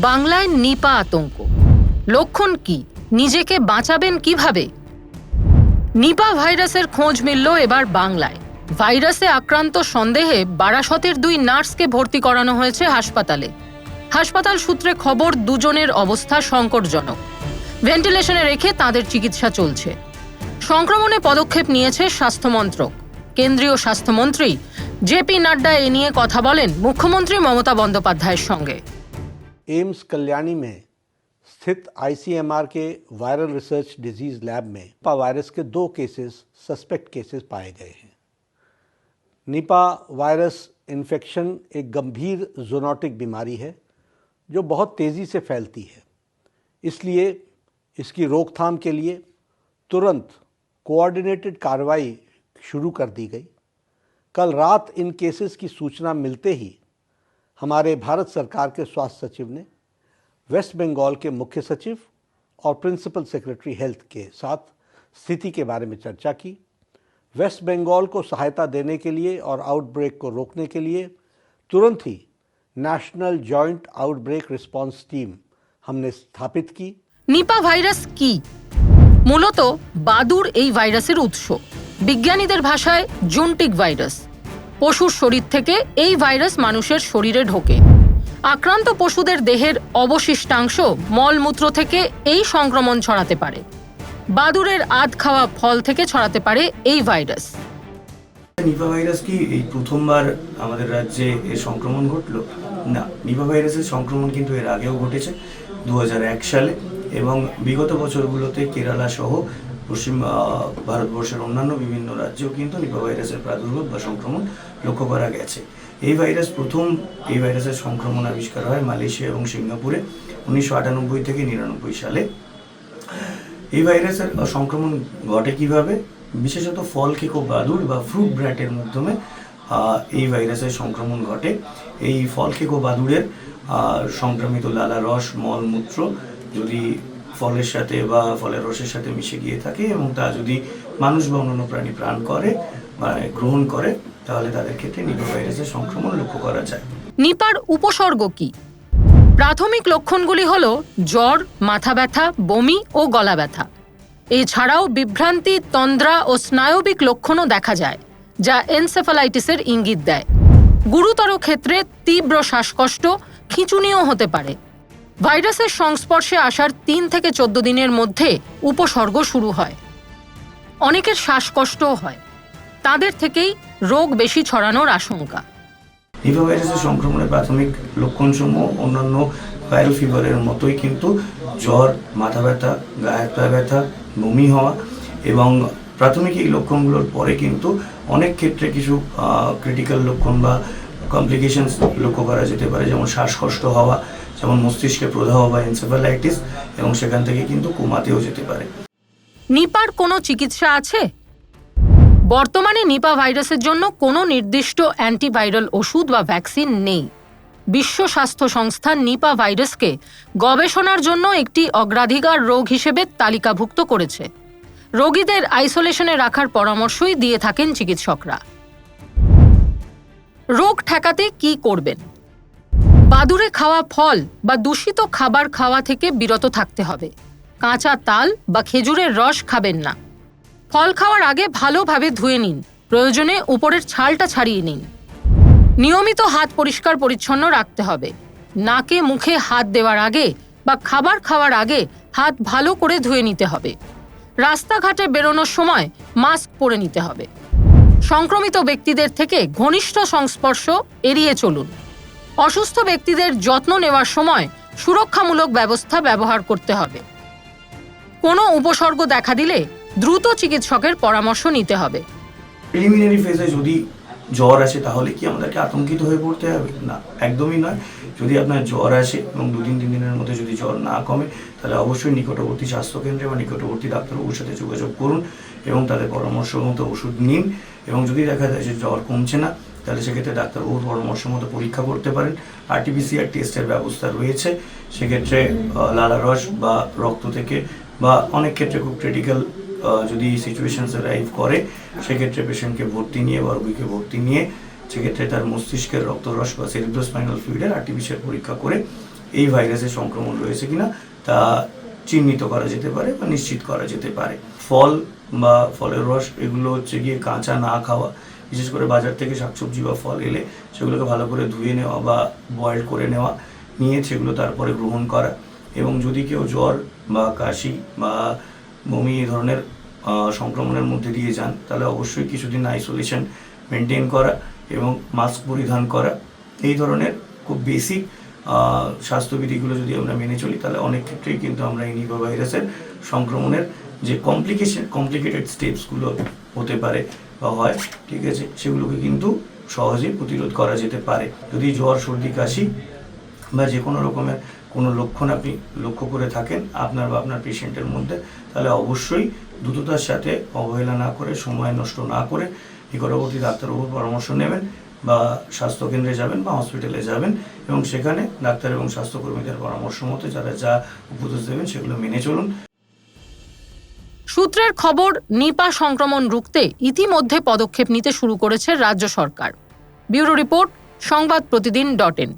বাংলায় নিপা আতঙ্ক, লক্ষণ কি, নিজেকে বাঁচাবেন কিভাবে? নিপা ভাইরাসের খোঁজ মিলল এবার বাংলায়। ভাইরাসে আক্রান্ত সন্দেহে বারাসতের 2 নার্সকে ভর্তি করানো হয়েছে হাসপাতালে। হাসপাতাল সূত্রে খবর, দুজনের অবস্থা সংকটজনক। ভেন্টিলেশনে রেখে তাদের চিকিৎসা চলছে। সংক্রমণে পদক্ষেপ নিয়েছে স্বাস্থ্যমন্ত্রক। কেন্দ্রীয় স্বাস্থ্যমন্ত্রী জেপি নাড্ডা এ নিয়ে কথা বলেন মুখ্যমন্ত্রী মমতা বন্দ্যোপাধ্যায়ের সঙ্গে। एम्स कल्याणी में स्थित आईसीएमआर के वायरल रिसर्च डिजीज लैब में निपा वायरस के 2 केसेस सस्पेक्ट केसेस पाए गए हैं। निपा वायरस इन्फेक्शन एक गंभीर ज़ूनोटिक बीमारी है जो बहुत तेज़ी से फैलती है। इसलिए इसकी रोकथाम के लिए तुरंत कोऑर्डिनेटेड कार्रवाई शुरू कर दी गई। कल रात इन केसेस की सूचना मिलते ही हमारे भारत सरकार के स्वास्थ्य सचिव ने वेस्ट बंगाल के मुख्य सचिव और प्रिंसिपल सेक्रेटरी हेल्थ के साथ स्थिति के बारे में चर्चा की। वेस्ट बंगाल को सहायता देने के लिए और आउटब्रेक को रोकने के लिए तुरंत ही national joint outbreak response team हमने स्थापित की। নিপা ভাইরাস কি? মূলত বাদুড় এই ভাইরাসের উৎস। বিজ্ঞানীদের ভাষায় জুনটিক ভাইরাস। পশুর শরীর থেকে এই ভাইরাস মানুষের শরীরে ঢোকে। আক্রান্ত পশুদের দেহের অবশিষ্টাংশ মলমূত্র থেকে এই সংক্রমণ ছড়াতে পারে। বাদুড়ের আধ খাওয়া ফল থেকে ছড়াতে পারে এই ভাইরাস। নিপা ভাইরাস কি এই প্রথমবার আমাদের রাজ্যে এর সংক্রমণ ঘটলো? না, নিপা ভাইরাসের সংক্রমণ কিন্তু এর আগেও ঘটেছে 2001 সালে, এবং বিগত বছরগুলোতে কেরালা সহ পশ্চিম ভারতবর্ষের অন্যান্য বিভিন্ন রাজ্যেও কিন্তু নিপা ভাইরাসের প্রাদুর্ভাব বা সংক্রমণ লক্ষ্য করা গেছে। এই ভাইরাসের সংক্রমণ আবিষ্কার হয় মালয়েশিয়া এবং সিঙ্গাপুরে 1998 থেকে 99 সালে। এই ভাইরাসের সংক্রমণ ঘটে কিভাবে? বিশেষত ফল খেকো বাদুড় বা ফ্রুট ব্র্যাটের মাধ্যমে এই ভাইরাসের সংক্রমণ ঘটে। এই ফল খেকো বাদুড়ের সংক্রামিত লালা রস, মলমূত্র যদি ফলের সাথে বা ফলের রসের সাথে মিশে গিয়ে থাকে এবং তা যদি মানুষ বা অন্যান্য প্রাণী পান করে বা গ্রহণ করে, তাহলে তাদের ক্ষেত্রে নিপা ভাইরাসের সংক্রমণ লক্ষ্য করা যায়। নিপার উপসর্গ কি? প্রাথমিক লক্ষণগুলি হলো জ্বর, মাথা ব্যথা, বমি ও গলা ব্যথা। এছাড়াও বিভ্রান্তি, তন্দ্রা ও স্নায়বিক লক্ষণও দেখা যায়, যা এনসেফালাইটিসের ইঙ্গিত দেয়। গুরুতর ক্ষেত্রে তীব্র শ্বাসকষ্ট, খিঁচুনিও হতে পারে। ভাইরাসের সংস্পর্শে আসার 3 থেকে 14 দিনের মধ্যে উপসর্গ শুরু হয়। অনেকের শ্বাসকষ্টও হয়। তাদের থেকেই রোগ বেশি ছড়ানোর আশঙ্কা। নিপা ভাইরাসের সংক্রমণের প্রাথমিক লক্ষণসমূহ অন্যান্য ভাইরাল ফিভারের মতোই কিন্তু জ্বর, মাথা ব্যথা, গায়ে হাত পা ব্যথা, বমি হওয়া, এবং প্রাথমিক এই লক্ষণগুলোর পরে কিন্তু অনেক ক্ষেত্রে কিছু ক্রিটিক্যাল লক্ষণ বা কমপ্লিকেশনস লক্ষ্য করা যেতে পারে, যেমন শ্বাসকষ্ট হওয়া, যেমন মস্তিষ্কে প্রদাহ বা এনসেফালাইটিস, এবং সেখান থেকে কিন্তু কোমাতেও যেতে পারে। নিপার কোনো চিকিৎসা আছে? বর্তমানে নিপা ভাইরাসের জন্য কোনো নির্দিষ্ট অ্যান্টিভাইরাল ওষুধ বা ভ্যাকসিন নেই। বিশ্ব স্বাস্থ্য সংস্থা নিপা ভাইরাসকে গবেষণার জন্য একটি অগ্রাধিকার রোগ হিসেবে তালিকাভুক্ত করেছে। রোগীদের আইসোলেশনে রাখার পরামর্শই দিয়ে থাকেন চিকিৎসকরা। রোগ ঠেকাতে কি করবেন? বাদুড়ে খাওয়া ফল বা দূষিত খাবার খাওয়া থেকে বিরত থাকতে হবে। কাঁচা তাল বা খেজুরের রস খাবেন না। ফল খাওয়ার আগে ভালোভাবে ধুয়ে নিন, প্রয়োজনে উপরের ছালটা ছাড়িয়ে নিন। নিয়মিত হাত পরিষ্কার পরিচ্ছন্ন রাখতে হবে। নাকে মুখে হাত দেওয়ার আগে বা খাবার খাওয়ার আগে হাত ভালো করে ধুয়ে নিতে হবে। রাস্তাঘাটে বেরোনোর সময় মাস্ক পরে নিতে হবে। সংক্রমিত ব্যক্তিদের থেকে ঘনিষ্ঠ সংস্পর্শ এড়িয়ে চলুন। অসুস্থ ব্যক্তিদের যত্ন নেওয়ার সময় সুরক্ষামূলক ব্যবস্থা ব্যবহার করতে হবে। কোনো উপসর্গ দেখা দিলে দ্রুত চিকিৎসকের পরামর্শ নিতে হবে। প্রিলিমিনারি ফেজে যদি জ্বর আসে তাহলে কি আমাদেরকে আতঙ্কিত হয়ে পড়তে হবে? না, একদমই নয়। যদি আপনার জ্বর আসে এবং 2-3 দিনের মধ্যে যদি জ্বর না কমে, তাহলে অবশ্যই নিকটবর্তী স্বাস্থ্যকেন্দ্রে বা নিকটবর্তী ডাক্তারবাবুর সাথে যোগাযোগ করুন এবং তাদের পরামর্শ মতো ওষুধ নিন। এবং যদি দেখা যায় যে জ্বর কমছে না, তাহলে সেক্ষেত্রে ডাক্তারবাবুর পরামর্শ মতো পরীক্ষা করতে পারেন। RT-PCR টেস্টের ব্যবস্থা রয়েছে। সেক্ষেত্রে লালা রস বা রক্ত থেকে বা অনেক ক্ষেত্রে খুব ক্রিটিক্যাল যদি সিচুয়েশনস অ্যারাইভ করে, সেক্ষেত্রে পেশেন্টকে ভর্তি নিয়ে বা রোগীকে ভর্তি নিয়ে সেক্ষেত্রে তার মস্তিষ্কের রক্তরস বা সেরিব্রোস্পাইনাল ফ্লুইডের RT-PCR পরীক্ষা করে এই ভাইরাসের সংক্রমণ রয়েছে কিনা তা চিহ্নিত করা যেতে পারে বা নিশ্চিত করা যেতে পারে। ফল বা ফলের রস এগুলো হচ্ছে গিয়ে কাঁচা না খাওয়া, বিশেষ করে বাজার থেকে শাকসবজি বা ফল এলে সেগুলোকে ভালো করে ধুয়ে নেওয়া বা বয়েল করে নেওয়া, নিয়ে সেগুলো তারপরে গ্রহণ করা। এবং যদি কেউ জ্বর বা কাশি বা বমি এই ধরনের সংক্রমণের মধ্যে দিয়ে যান, তাহলে অবশ্যই কিছুদিন আইসোলেশন মেনটেন করা এবং মাস্ক পরিধান করা, এই ধরনের খুব বেসিক স্বাস্থ্যবিধিগুলো যদি আমরা মেনে চলি, তাহলে অনেক ক্ষেত্রেই কিন্তু আমরা এই নিপা ভাইরাসের সংক্রমণের যে কমপ্লিকেটেড স্টেপসগুলো হতে পারে বা হয়, ঠিক আছে, সেগুলোকে কিন্তু সহজেই প্রতিরোধ করা যেতে পারে। যদি জ্বর, সর্দি, কাশি বা যে কোনো রকমের কোনো লক্ষণ আপনি লক্ষ্য করে থাকেন আপনার বা আপনার পেশেন্টের মধ্যে, তাহলে অবশ্যই দ্রুততার সাথে অবহেলা না করে, সময় নষ্ট না করে নিকটবর্তী ডাক্তারবাবুর পরামর্শ নেবেন বা স্বাস্থ্যকেন্দ্রে যাবেন বা হসপিটালে যাবেন এবং সেখানে ডাক্তার এবং স্বাস্থ্যকর্মীদের পরামর্শ মতো যারা যা উপদেশ দেবেন সেগুলো মেনে চলুন। সূত্রের খবর, নিপা সংক্রমণ রুখতে ইতিমধ্যে পদক্ষেপ নিতে শুরু করেছে রাজ্য সরকার। Bureau report, সংবাদপ্রতিদিন.in।